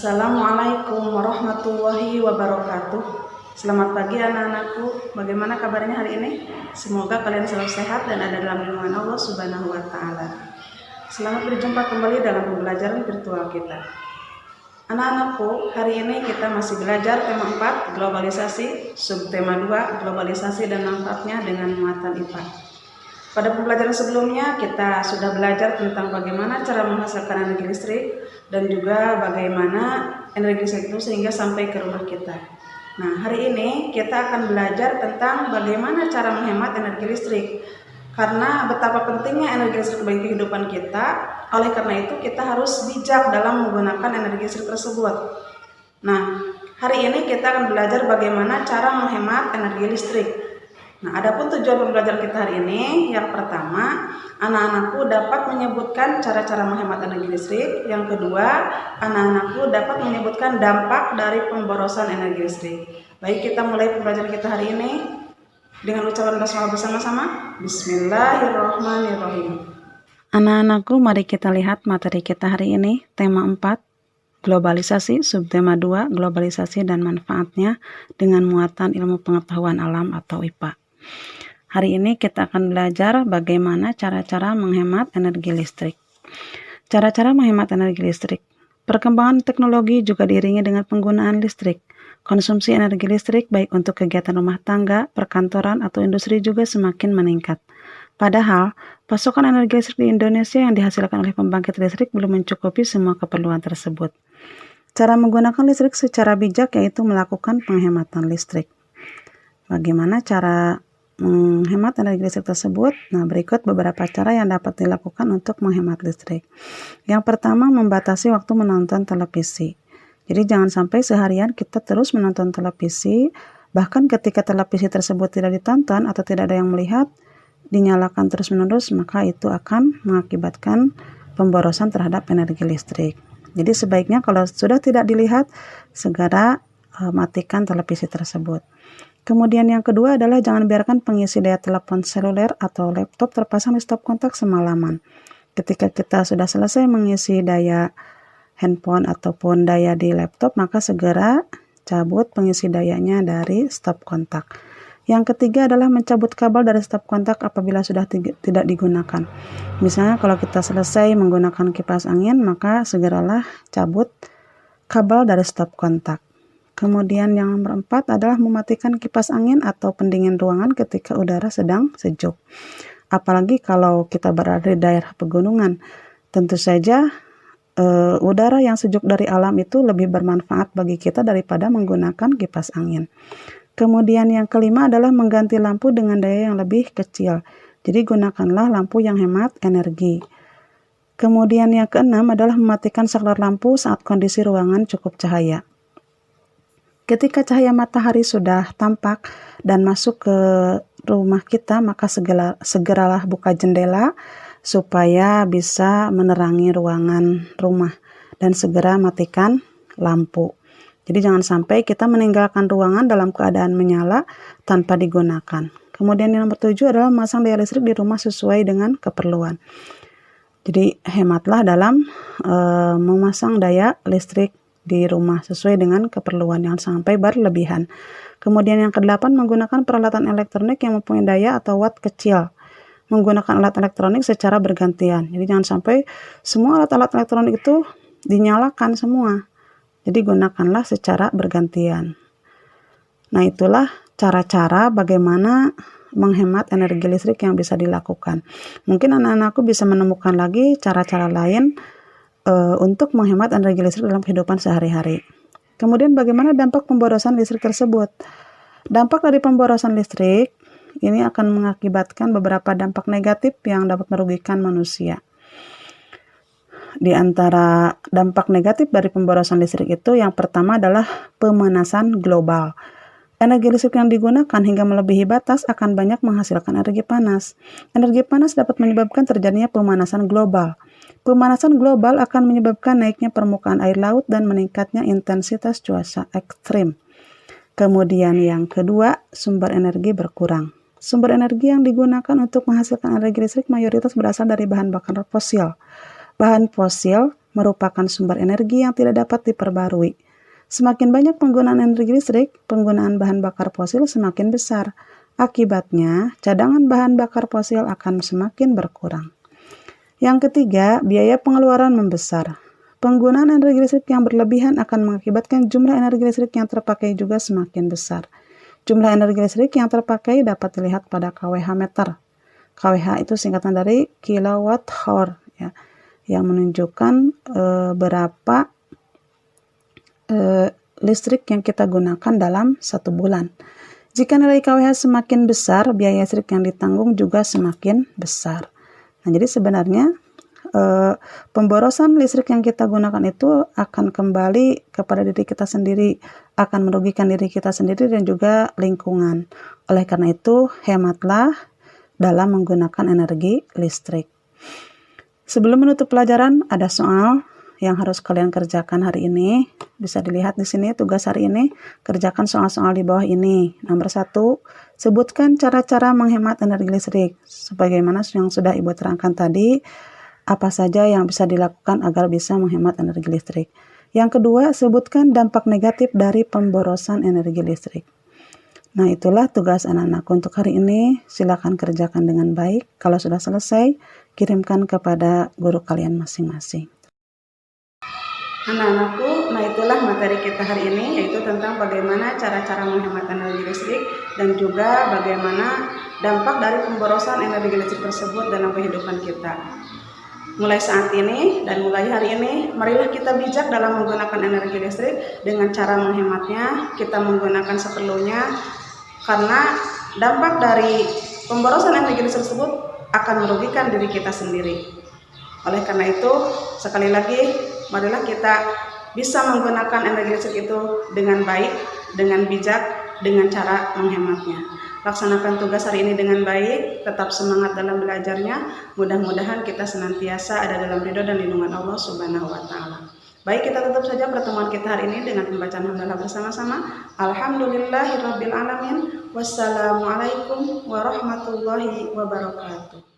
Assalamualaikum warahmatullahi wabarakatuh. Selamat pagi anak-anakku. Bagaimana kabarnya hari ini? Semoga kalian selalu sehat dan ada dalam lindungan Allah Subhanahu wa taala. Selamat berjumpa kembali dalam pembelajaran virtual kita. Anak-anakku, hari ini kita masih belajar tema 4, globalisasi, subtema 2, globalisasi dan manfaatnya dengan muatan IPA. Pada pembelajaran sebelumnya kita sudah belajar tentang bagaimana cara menghasilkan energi listrik dan juga bagaimana energi listrik itu sehingga sampai ke rumah kita. Nah, hari ini kita akan belajar tentang bagaimana cara menghemat energi listrik. Karena betapa pentingnya energi listrik bagi kehidupan kita, oleh karena itu kita harus bijak dalam menggunakan energi listrik tersebut. Nah, hari ini kita akan belajar bagaimana cara menghemat energi listrik. Nah, adapun tujuan pembelajaran kita hari ini, yang pertama, anak-anakku dapat menyebutkan cara-cara menghemat energi listrik. Yang kedua, anak-anakku dapat menyebutkan dampak dari pemborosan energi listrik. Baik, kita mulai pembelajaran kita hari ini dengan ucapan basmalah bersama-sama. Bismillahirrahmanirrahim. Anak-anakku, mari kita lihat materi kita hari ini, tema 4, globalisasi, subtema 2, globalisasi dan manfaatnya dengan muatan ilmu pengetahuan alam atau IPA. Hari ini kita akan belajar bagaimana cara-cara menghemat energi listrik. Cara-cara menghemat energi listrik. Perkembangan teknologi juga diiringi dengan penggunaan listrik. Konsumsi energi listrik baik untuk kegiatan rumah tangga, perkantoran, atau industri juga semakin meningkat. Padahal, pasokan energi listrik di Indonesia yang dihasilkan oleh pembangkit listrik belum mencukupi semua keperluan tersebut. Cara menggunakan listrik secara bijak yaitu melakukan penghematan listrik. Bagaimana cara menghemat energi listrik tersebut? Nah, berikut beberapa cara yang dapat dilakukan untuk menghemat listrik. Yang pertama, membatasi waktu menonton televisi. Jadi jangan sampai seharian kita terus menonton televisi, bahkan ketika televisi tersebut tidak ditonton atau tidak ada yang melihat, dinyalakan terus-menerus, maka itu akan mengakibatkan pemborosan terhadap energi listrik. Jadi sebaiknya kalau sudah tidak dilihat, segera matikan televisi tersebut. Kemudian yang kedua adalah jangan biarkan pengisi daya telepon seluler atau laptop terpasang di stop kontak semalaman. Ketika kita sudah selesai mengisi daya handphone ataupun daya di laptop, maka segera cabut pengisi dayanya dari stop kontak. Yang ketiga adalah mencabut kabel dari stop kontak apabila sudah tidak digunakan. Misalnya kalau kita selesai menggunakan kipas angin, maka segeralah cabut kabel dari stop kontak. Kemudian yang nomor 4 adalah mematikan kipas angin atau pendingin ruangan ketika udara sedang sejuk. Apalagi kalau kita berada di daerah pegunungan. Tentu saja udara yang sejuk dari alam itu lebih bermanfaat bagi kita daripada menggunakan kipas angin. Kemudian yang kelima adalah mengganti lampu dengan daya yang lebih kecil. Jadi gunakanlah lampu yang hemat energi. Kemudian yang keenam adalah mematikan saklar lampu saat kondisi ruangan cukup cahaya. Ketika cahaya matahari sudah tampak dan masuk ke rumah kita, maka segeralah buka jendela supaya bisa menerangi ruangan rumah dan segera matikan lampu. Jadi jangan sampai kita meninggalkan ruangan dalam keadaan menyala tanpa digunakan. Kemudian yang nomor 7 adalah memasang daya listrik di rumah sesuai dengan keperluan. Jadi hematlah dalam memasang daya listrik di rumah sesuai dengan keperluan, yang sampai berlebihan. Kemudian yang ke-8, menggunakan peralatan elektronik yang mempunyai daya atau watt kecil. Menggunakan alat elektronik secara bergantian. Jadi jangan sampai semua alat-alat elektronik itu dinyalakan semua. Jadi gunakanlah secara bergantian. Nah, itulah cara-cara bagaimana menghemat energi listrik yang bisa dilakukan. Mungkin anak-anakku bisa menemukan lagi cara-cara lain untuk menghemat energi listrik dalam kehidupan sehari-hari. Kemudian bagaimana dampak pemborosan listrik tersebut? Dampak dari pemborosan listrik ini akan mengakibatkan beberapa dampak negatif yang dapat merugikan manusia. Di antara dampak negatif dari pemborosan listrik itu, yang pertama adalah pemanasan global. Energi listrik yang digunakan hingga melebihi batas akan banyak menghasilkan energi panas. Energi panas dapat menyebabkan terjadinya pemanasan global. Pemanasan global akan menyebabkan naiknya permukaan air laut dan meningkatnya intensitas cuaca ekstrim. Kemudian yang kedua, sumber energi berkurang. Sumber energi yang digunakan untuk menghasilkan energi listrik mayoritas berasal dari bahan bakar fosil. Bahan fosil merupakan sumber energi yang tidak dapat diperbarui. Semakin banyak penggunaan energi listrik, penggunaan bahan bakar fosil semakin besar. Akibatnya, cadangan bahan bakar fosil akan semakin berkurang. Yang ketiga, biaya pengeluaran membesar. Penggunaan energi listrik yang berlebihan akan mengakibatkan jumlah energi listrik yang terpakai juga semakin besar. Jumlah energi listrik yang terpakai dapat dilihat pada kWh meter. kWh itu singkatan dari kilowatt hour, ya, yang menunjukkan berapa listrik yang kita gunakan dalam 1 bulan. Jika nilai kWh semakin besar, biaya listrik yang ditanggung juga semakin besar. Nah, jadi sebenarnya pemborosan listrik yang kita gunakan itu akan kembali kepada diri kita sendiri, akan merugikan diri kita sendiri dan juga lingkungan. Oleh karena itu, hematlah dalam menggunakan energi listrik. Sebelum menutup pelajaran, ada soal yang harus kalian kerjakan hari ini. Bisa dilihat di sini tugas hari ini, kerjakan soal-soal di bawah ini. Nomor 1, sebutkan cara-cara menghemat energi listrik. Sebagaimana yang sudah Ibu terangkan tadi, apa saja yang bisa dilakukan agar bisa menghemat energi listrik. Yang kedua, sebutkan dampak negatif dari pemborosan energi listrik. Nah, itulah tugas anak-anakku untuk hari ini. Silakan kerjakan dengan baik. Kalau sudah selesai, kirimkan kepada guru kalian masing-masing. Anak-anakku, nah itulah materi kita hari ini, yaitu tentang bagaimana cara-cara menghemat energi listrik dan juga bagaimana dampak dari pemborosan energi listrik tersebut dalam kehidupan kita. Mulai saat ini dan mulai hari ini, marilah kita bijak dalam menggunakan energi listrik dengan cara menghematnya, kita menggunakan seperlunya, karena dampak dari pemborosan energi listrik tersebut akan merugikan diri kita sendiri. Oleh karena itu, sekali lagi, marilah kita bisa menggunakan energi listrik itu dengan baik, dengan bijak, dengan cara menghematnya. Laksanakan tugas hari ini dengan baik, tetap semangat dalam belajarnya. Mudah-mudahan kita senantiasa ada dalam ridho dan lindungan Allah Subhanahu wa Ta'ala. Baik, kita tutup saja pertemuan kita hari ini dengan pembacaan hamdalah bersama-sama. Alhamdulillahirabbil alamin. Wassalamualaikum warahmatullahi wabarakatuh.